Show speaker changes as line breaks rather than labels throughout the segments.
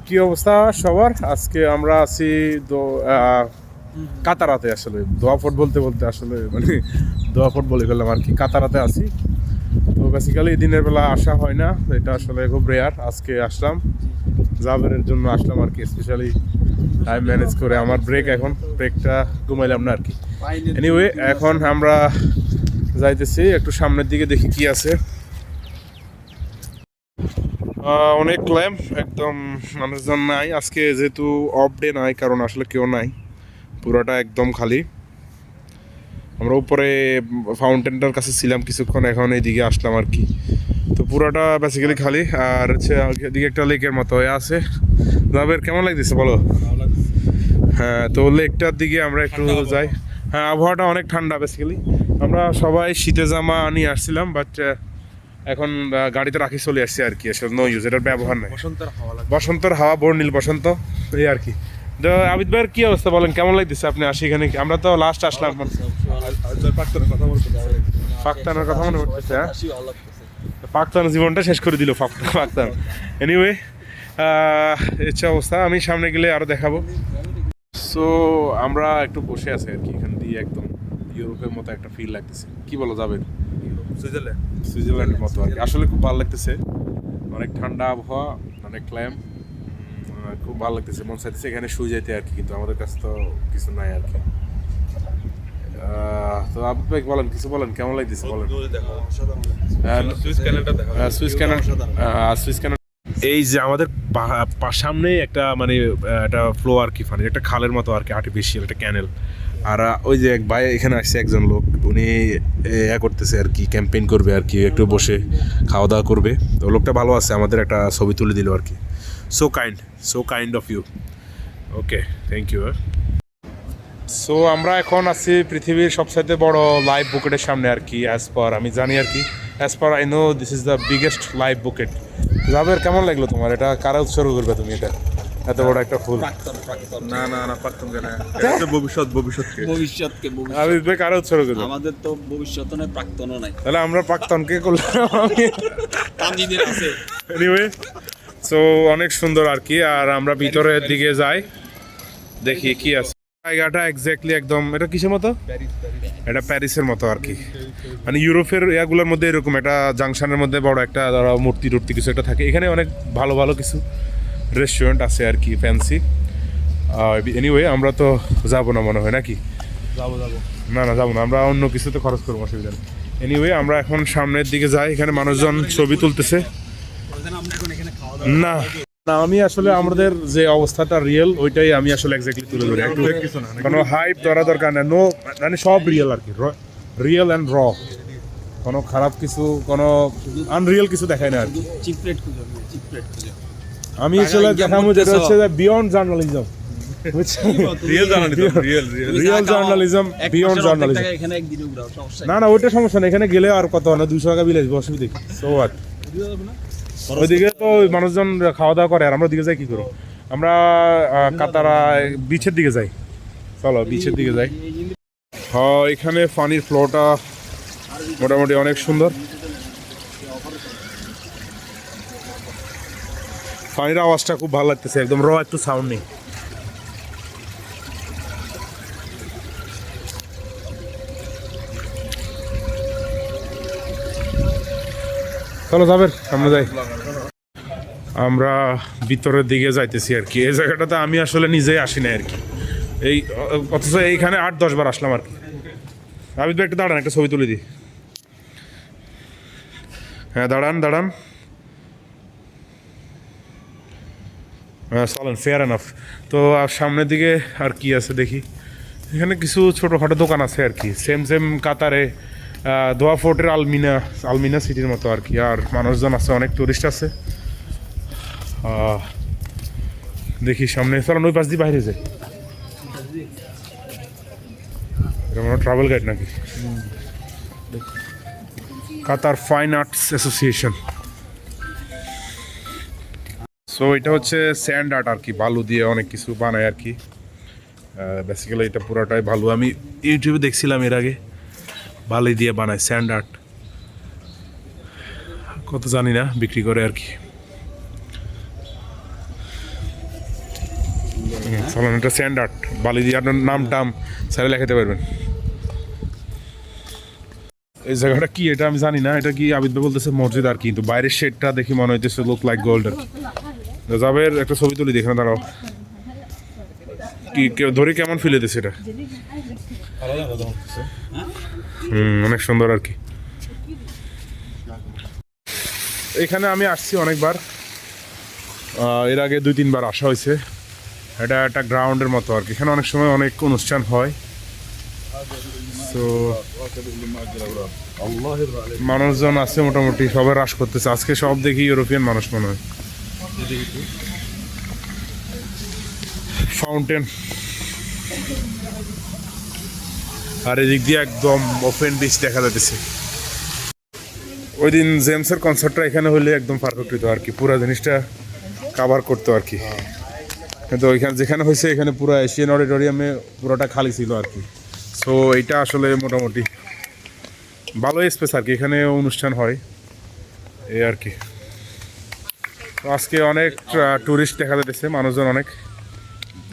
কি অবস্থা সবার? আজকে আমরা আছি কাতারাতে। আসলে দোয়া ফোর্ট বলতে বলতে আসলে মানে দোয়া ফোর্ট বলে ফেললাম আর কি। কাতারাতে আছি। তো বেসিক্যালি দিনের বেলা আসা হয় না, এটা আসলে খুব রেয়ার। আজকে আসলাম, জাবেরের জন্য আসলাম আর কি, স্পেশালি টাইম ম্যানেজ করে। আমার ব্রেকটা ঘুমাইলাম না আর কি। এনিওয়ে, এখন আমরা যাইতেছি একটু সামনের দিকে, দেখি কি আছে। অনেক ক্ল্যাম, একদম মানুষজন নাই আজকে, যেহেতু অফ ডে নাই, কারণ আসলে কেউ নাই, পুরোটা একদম খালি। আমরা উপরে ফাউন্টেনটার কাছে ছিলাম কিছুক্ষণ, এখন এইদিকে আসলাম আর কি। তো পুরোটা বেসিক্যালি খালি, আর হচ্ছে এদিকে একটা লেকের মতো হয়ে আছে। যাবের কেমন লাগতেছে বলো? হ্যাঁ, তো লেকটার দিকে আমরা একটু যাই। হ্যাঁ, আবহাওয়াটা অনেক ঠান্ডা। বেসিক্যালি আমরা সবাই শীতে জামা নিয়ে আসছিলাম, বাট এখন গাড়িতে রাখি চলে আসছে আর কি। আসলে নো ইউজ, এটার ব্যবহার নাই। বসন্তের হাওয়া, বর্ণিল বসন্ত, এই আর কি। তো আবিদ ভাইয়ের কি অবস্থা বলেন, কেমন লাগতেছে আপনি আসি এখানে? আমরা তো লাস্ট আসলাম। ফাক্তানের কথা মনে পড়তেছে। হ্যাঁ, পাকতান জীবনটা শেষ করে দিল পাকতান। এনিওয়ে, ইচ্ছা অবস্থা, আমি সামনে গেলে আরো দেখাবো। সো আমরা একটু বসে আছি আর কি, এখান দিয়ে একদম ইউরোপের মতো একটা ফিল লাগতেছে। কি বলো যাবেন? সুইজারল্যান্ডের মতো আর কি। আসলে খুব ভালো লাগতেছে, অনেক ঠান্ডা আবহাওয়া, অনেক ক্লাইম, খুব ভালো লাগতেছে। মন চাইতেছে এখানে শুয়ে যেতে আর কি, কিন্তু আমাদের কাছে তো কিছু নাই আর কি। তো আবিদ ভাই বলেন, কিছু বলেন, কেমন লাগতেছে বলেন। সুইস ক্যানাল এই যে আমাদের সামনে একটা মানে একটা ফ্লো আর কি, ফানি একটা খালের মতো আর কি, আর্টিফিশিয়াল একটা ক্যানেল। আর ওই যে এক ভাই এখানে আসছে, একজন লোক, উনি করতেছে আর কি, ক্যাম্পেইন করবে আর কি, একটু বসে খাওয়া দাওয়া করবে। তো লোকটা ভালো আছে, আমাদের একটা ছবি তুলে দিল আর কি। So kind of you. Okay, thank you. So আমরা এখন আছি পৃথিবীর সবচাইতে বড় লাইভ বুকেটের সামনে আর কি, আমি জানি আর কি, I know this is the biggest live bucket. Jaber কেমন লাগলো তোমার? এটা কারা উৎসর্গ করবে তুমি, এটা এত বড় একটা ফুল?
না না না, প্রাক্তন কেন, ভবিষ্যৎকে
আবিদ ভাই কারা উৎসর্গ করবে?
আমাদের তো ভবিষ্যৎ নয়, প্রাক্তনও নাই,
তাহলে আমরা প্রাক্তনকে করলাম।
তামজিদের আছে।
এনিওয়ে, সো অনেক সুন্দর আর কি। আর আমরা ভিতরের দিকে যাই, দেখি কি আছে। জায়গাটা এক্স্যাক্টলি একদম, এটা কিসের মতো? এটা প্যারিসের মতো আর কি। মানে ইউরোপের ইয়াগুলোর মধ্যে এরকম একটা জাংশনের মধ্যে বড় একটা মূর্তি টুর্তি কিছু একটা থাকে। এখানে অনেক ভালো ভালো কিছু রেস্টুরেন্ট আছে আর কি, ফ্যান্সি। এনিওয়ে, আমরা তো যাবো না মনে হয়, নাকি? না না, যাবো না, আমরা অন্য কিছুতে খরচ করবো, অসুবিধা নেই। এনিওয়ে, আমরা এখন সামনের দিকে যাই। এখানে মানুষজন ছবি তুলতেছে। না না, আমি আসলে আমাদের যে অবস্থাটা রিয়েল, ওইটাই আমি আসলে এক্স্যাক্টলি তুলে ধরি। একটু কোনো হাইপ ধরা দরকার নেই, নো, মানে সব রিয়েল আর কি, রিয়েল অ্যান্ড র। কোনো খারাপ কিছু, কোনো আনরিয়েল কিছু দেখায় না আর কি। আমি আসলে দেখাবো যেটা হচ্ছে beyond journalism, real journalism, beyond journalism. না না, ওইটা সমস্যা নেই, এখানে গেলে আর কত না 200 টাকা বিল আসবে, অসুবিধা কি? সো হোয়াট, ওইদিকে তো মানুষজন খাওয়া দাওয়া করে, আর আমরা ওদিকে যাই কি করবো? আমরা কাতারা বিচের দিকে যাই, চলো বিচের দিকে যাই। হ্যাঁ, এখানে পানির ফ্লোটা মোটামুটি অনেক সুন্দর, পানির আওয়াজটা খুব ভালো লাগতেছে, একদম র, একটু সাউন্ড নেই। চলো যাবের, আমরা যাই। আমরা ভিতরের দিকে যাইতেছি আর কি। এই জায়গাটাতে আমি আসলে নিজেই আসি না আর কি, এই অথচ এইখানে 8-10 বার আসলাম আর কি। আবিদ ভাই একটু দাঁড়ান, একটা ছবি তুলে দিই। হ্যাঁ, দাঁড়ান। চলেন, ফেয়ার এনাফ। তো সামনের দিকে আর কি আছে দেখি। এখানে কিছু ছোটোখাটো দোকান আছে আর কি, সেম কাতারে দোয়া ফোর্টের আলমিনা সিটির মতো আর কি। আর মানুষজন আছে, অনেক টুরিস্ট আছে। দেখি সামনে, চলেন ওই পাশ দিয়ে বাইরে যাই। এটা মনে ট্রাভেল গাইড নাকি? কাতার ফাইন আর্টস অ্যাসোসিয়েশন। সো এটা হচ্ছে স্যান্ড আর্ট আর কি, বালু দিয়ে অনেক কিছু বানায় আর কি। বেসিক্যালি এটা পুরোটাই বালু। আমি ইউটিউবে দেখছিলাম এর আগে, বালি দিয়ে বানায় স্যান্ড আর্ট। কত জানি না, বিক্রি করে আর কি। চলেন, এটা স্যান্ড আর্ট, বালি দিয়ে আপনার নাম টাম স্যারে লেখাতে পারবেন। এই জায়গাটা কি এটা আমি জানি না, এটা কি আবিদ ভাই বলতেছে মসজিদ আর কি, কিন্তু বাইরের শেডটা দেখি মনে হইতেছে লুক লাইক গোল্ড আর কি। যাবের একটা ছবি তুলি দেখে না, দাঁড়াও কি কেউ ধরে কেমন ফিল হইতেছে এটা। অনেক সুন্দর আর কি। এখানে আমি আসছি অনেকবার, এর আগে 2-3 বার আসা হয়েছে। এটা একটা গ্রাউন্ডের মতো আর কি, এখানে অনেক সময় অনেক অনুষ্ঠান হয়। তো মানুষজন আছে মোটামুটি, সবাই রাশ করতেছে আজকে, সব দেখি ইউরোপিয়ান মানুষ মনে হয়। ফাউন্টেন, আর এদিক দিয়ে একদম ওপেন বিচ দেখা যাচ্ছে। ওই দিন জেমসের কনসার্টটা এখানে হলে একদম পারফেক্ট হইতো আর কি, পুরো জিনিসটা কাভার করতো আর কি। কিন্তু ওইখানে যেখানে হয়েছে এখানে পুরো এশিয়ান অডিটোরিয়ামে পুরোটা খালি ছিল আর কি। সো এইটা আসলে মোটামুটি ভালো স্পেস আর কি, এখানে অনুষ্ঠান হয় এই আর কি। তো আজকে অনেক টুরিস্ট দেখা যাচ্ছে, মানুষজন অনেক।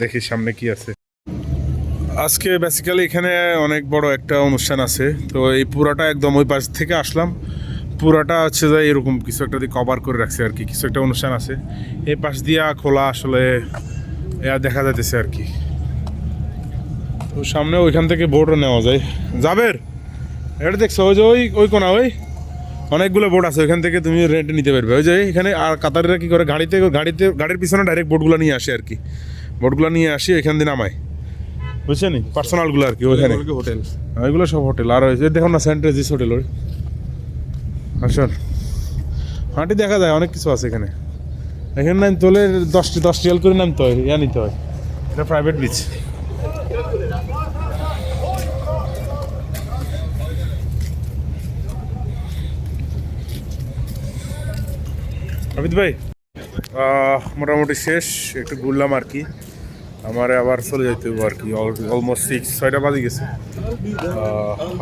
দেখি সামনে কি আছে। আজকে বেসিক্যালি এখানে অনেক বড় একটা অনুষ্ঠান আছে, তো এই পুরাটা একদম ওই পাশ থেকে আসলাম, পুরাটা হচ্ছে যে এরকম কিছু একটা দিয়ে কভার করে রাখছে আর কি, কিছু একটা অনুষ্ঠান আছে এই পাশ দিয়া খোলা, আসলে দেখা যাইতেছে আর কি। তো সামনে ওইখান থেকে বোটও নেওয়া যায়। যাবের এটা দেখছো ওই যে ওই কোনা ওই অনেকগুলো বোট আছে, ওইখান থেকে তুমি রেন্টে নিতে পারবে। ওই যে এখানে আর কাতারিরা কি করে, গাড়ির পিছনে ডাইরেক্ট বোটগুলো নিয়ে আসে আর কি, বোটগুলো নিয়ে আসি এখান দিয়ে নামায়, বুঝছেন, পার্সোনালগুলো আর কি। ওইখানে
হোটেল,
ওইগুলো সব হোটেল। আর ওই যে দেখুন না সেন্ট রেজিস হোটেল, ওই আসুন হাঁটি দেখা যায়, অনেক কিছু আছে এখানে। এখানে নাম তোলে 10 রিয়াল করে নামতে হয়, নিতে হয়, এটা প্রাইভেট বিচ। আবিদ ভাই মোটামুটি শেষ, একটু ঘুরলাম আর কি, আমার আবার চলে যেতে হবে আর কি। অলমোস্ট 6-6টা বাজে গেছে,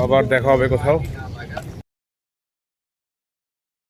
আবার দেখা হবে কোথাও।